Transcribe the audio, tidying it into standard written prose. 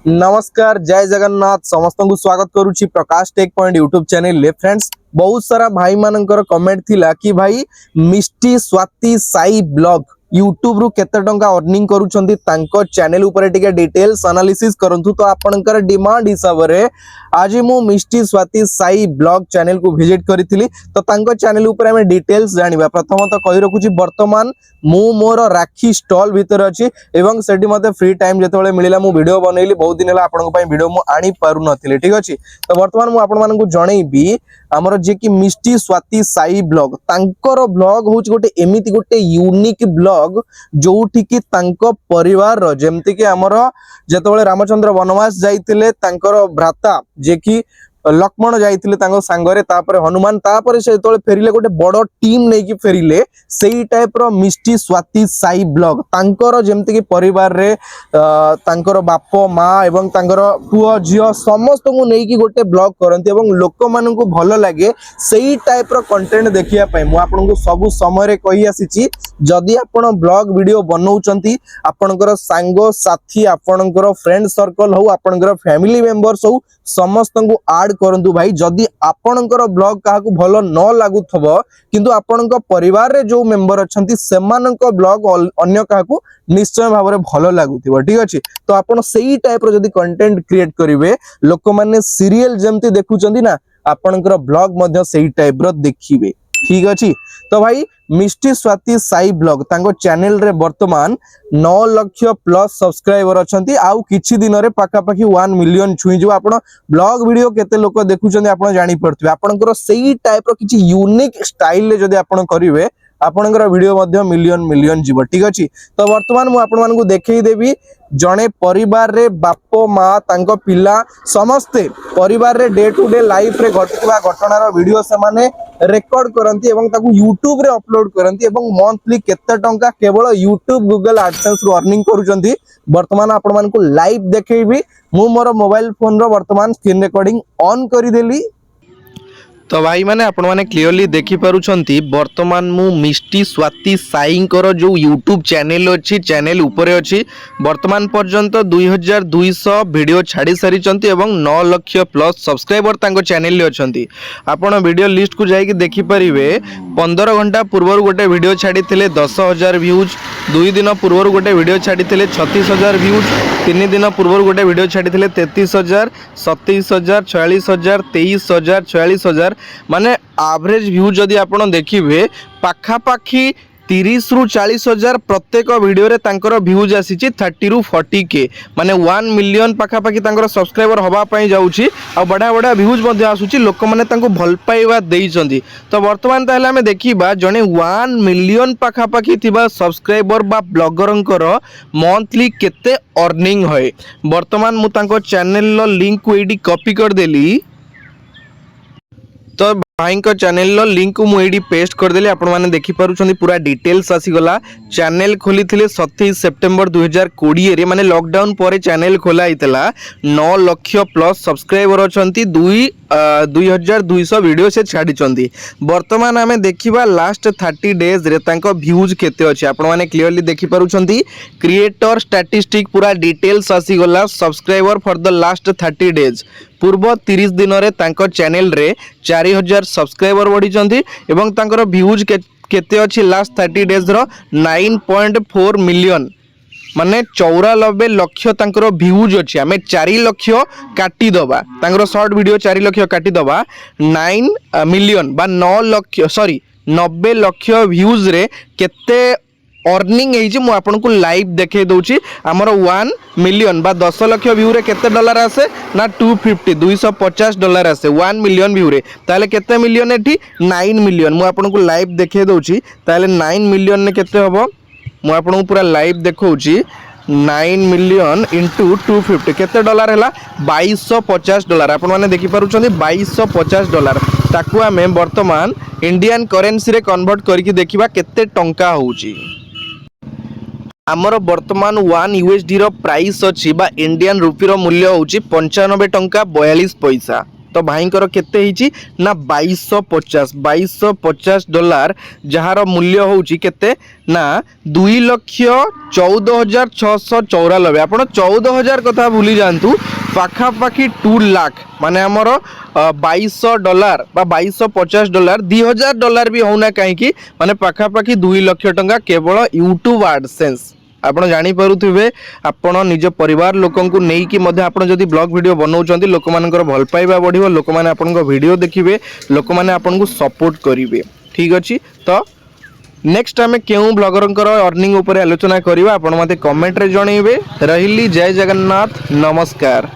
नमस्कार जय जगन्नाथ समस्त को स्वागत करुच्ची Prakash tech point YouTube channel friends. बहुत सारा भाई मानकर कमेंट थिला कि भाई मिष्टी स्वाति साई ब्लॉग यूट्यूब रु केते टंका अर्निंग करूछंती तांको चैनल ऊपर टिके डिटेल्स एनालिसिस करंतु। तो आपनकर डिमांड हिसाब रे आज मु मिष्टी स्वाति साई ब्लॉग चैनल को विजिट करिथिली। तो तांको चैनल ऊपर हमें डिटेल्स जानिबा। प्रथमतः कहि रखुची वर्तमान मु मोर राखी स्टॉल भीतर अछि एवं सेठी मते फ्री टाइम जेतेबेले मिलिला मु वीडियो बनैली। बहुत दिन हला आपनको पई वीडियो मु आनी पारु नथिले, ठीक अछि। तो वर्तमान मु आपन मानकु जणैबी हमर जे कि मिष्टी स्वाति साई ब्लॉग तांकर ब्लॉग होउछ गोटे एमिति गोटे यूनिक ब्लॉग जोउठी कि तांको परिवार रो जेमति कि हमर जेतेबेले रामचंद्र वनवास जाइतिले तांकर भ्राता जे कि लक्ष्मण जाइतिले तांको सांगरे तापर हनुमान तापर से जेतेबेले फेरिले गोटे बड़ टीम नै कि फेरिले सेही टाइप रो मिष्टी स्वाति साई ब्लॉग तांकर जेमति कि परिवार रे तांकर बाप माँ एवं तांकर पुओ झियो समस्त को नै कि गोटे ब्लॉग करंती एवं लोक मानन को भलो लागे सेही टाइप रो कंटेंट देखिया पई मु आपन को सब समय रे कहि आसीची। जदि आपण ब्लॉग वीडियो बनौचंती आपनकर सांगो साथी आपनकर फ्रेंड सर्कल हो आपनकर फैमिली मेंबर्स हो समस्त को ऐड करंतु भाई। जदि आपनकर ब्लॉग काहाकू भलो न लागुथबो किंतु आपनकर परिवार रे जो मेंबर अछंती सेमानक ब्लॉग अन्य काहाकू निश्चय भाबरे भलो लागुथिबो, ठीक अछि। तो आपण सेही टाइप रो जदि कंटेंट क्रिएट करिवे लोक माने सीरियल जेमति देखुचंती ना आपनकर ब्लॉग मध्य सेही टाइप रो देखिबे, ठीक अछि। तो भाई मिष्टी स्वाति साई ब्लॉग तांको चैनल रे वर्तमान 9 लाख प्लस सब्सक्राइबर अछंती। आउ किछि दिन रे पाखा पाखी 1 मिलियन छुई जो आपण ब्लॉग वीडियो केते लोक देखुचंती आपण जानि पड़थबे। आपनकर सेही टाइप रो किछि यूनिक स्टाइल रे जदि आपण करिवे आपनकर वीडियो मध्य मिलियन मिलियन जीव, ठीक अछि। तो वर्तमान मु आपण मानकु देखै देबी जणे परिवार रे बापो माँ तांको पिला समस्ते परिवार रे डे टू डे लाइफ रे घटितबा घटनार वीडियो से माने रेकॉर्ड करंती एवं ताकू यूट्यूब रे अपलोड करंती एवं मंथली केते टंका केवल यूट्यूब गूगल एडसेंस रो अर्निंग करूचंती। वर्तमान आपण मानकु लाइव देखैबी मु मोर मोबाइल फोन रो वर्तमान स्क्रीन रिकॉर्डिंग ऑन करि देली। तो भाई माने आपण माने क्लियरली देखि पारुछंती वर्तमान मु मिष्टी स्वाति साईंकर जो यूट्यूब चैनल अछि चैनल ऊपर अछि वर्तमान पर्यंत 2200 वीडियो छाड़ी सारिचंती एवं 9 लाख प्लस सब्सक्राइबर तांको चैनल ले अछंती। आपण वीडियो लिस्ट को जाई कि देखि परिवे 15 घंटा पूर्व गोटे वीडियो छाड़ी थिले 10000 व्यूज, 2 दिन पूर्व गोटे वीडियो छाड़ी थिले 36000 व्यूज, 3 दिन पूर्व गोटे वीडियो छाड़ी थिले 33000 27000 46000 23000 44000 माने एवरेज व्यू जदि आपण देखिबे पाखा पाखी 30 रु 40 हजार प्रत्येक वीडियो रे तांकर व्यूज आसीची 30 रु 40 के माने 1 मिलियन पाखा पाखी तांकर सब्सक्राइबर हवा पई जाउची आ बडा बडा व्यूज मध्ये आसुची लोक माने तांको भल पाइबा देइचंदी। तो वर्तमान ताहले हमें देखिबा जने 1 मिलियन पाखा पाखी थिबा सब्सक्राइबर बा ब्लॉगरंकर मंथली केते अर्निंग होय। वर्तमान मु तांको चैनल लो लिंक को एडी कॉपी कर देली। तो भाई को चैनल लो लिंक को मुझे पेस्ट कर देली आपण माने देखि पारुछंती पूरा डिटेल्स आसीगला। चैनल खोली थिले 27 सेप्टेम्बर 2020 रे माने लॉकडाउन पर चैनल खोला हितला। 9 लाख प्लस सब्सक्राइबर अछंती 2200 वीडियो से छाड़ीचंती। वर्तमान आमे देखिबा लास्ट 30 डेज रे तांको व्यूज केते अछि आपण माने क्लियरली देखि पारुछंती। क्रिएटर स्टैटिस्टिक पूरा डिटेल्स आसीगला। Subscriber for the last 30 days पूर्व 30 दिन रे तांको चैनल रे 4000 सब्सक्राइबर बढ़ी एवं तांकर व्यूज केते अछि लास्ट 30 डेज रो 9.4 मिलियन माने 94 लाख तांकर व्यूज अछि। आमे 4 लाख काटी दबा तांकर शॉर्ट वीडियो 4 लाख काटी दबा 9 मिलियन बा 9 लाख सॉरी 90 लाख व्यूज रे केते अर्निंग है मु आपन को लाइव देखे दउची। हमर 1 मिलियन बा 10 लाख व्यू रे केते डॉलर आसे ना 250 डॉलर आसे 1 मिलियन व्यू रे ताले केते मिलियन एठी 9 मिलियन मु आपन को लाइव देखे दउची। ताले 9 मिलियन ने केते हबो मु आपन को पूरा लाइव देखौची। 9 मिलियन इंटू 250 केते डॉलर हैला 2250 डॉलर आपण माने देखि पारुछंती 2250 डॉलर ताकू आमे वर्तमान इंडियन करेंसी रे कन्वर्ट करके देखिबा केते टंका होउची। आमर वर्तमान 1 यूएसडी रो प्राइस अछि बा इंडियन रुपी रो मूल्य होउची 95 टंका 42 पैसा। तो भाईंकर केते हिची ना $2250 जार मूल्य होउची केते ना 2,14,694 आपण 14,000 कथा भूली जातु पाखापाखि 2 लाख माने आमर $22 बा $2250 $2,000 भी होना कहीं माने पाखापाखि 2 लाख टंका केवल यूट्यूब एडसेंस आपण जानी पारुथिबे आपण निज परिवार लोकन को नेई कि मध्ये आपण जदी ब्लॉग वीडियो बनाउचंती लोक मानकर भल पाइबा बढ़िबो लोक माने आपण को वीडियो देखिबे लोक माने आपण को सपोर्ट करिवे ठीक अछि तो नेक्स्ट आमे केउ ब्लॉगरंकर अर्निंग ऊपर आलोचना करिवा आपण मते कमेंट रे जणैबे रहिली जय जगन्नाथ नमस्कार।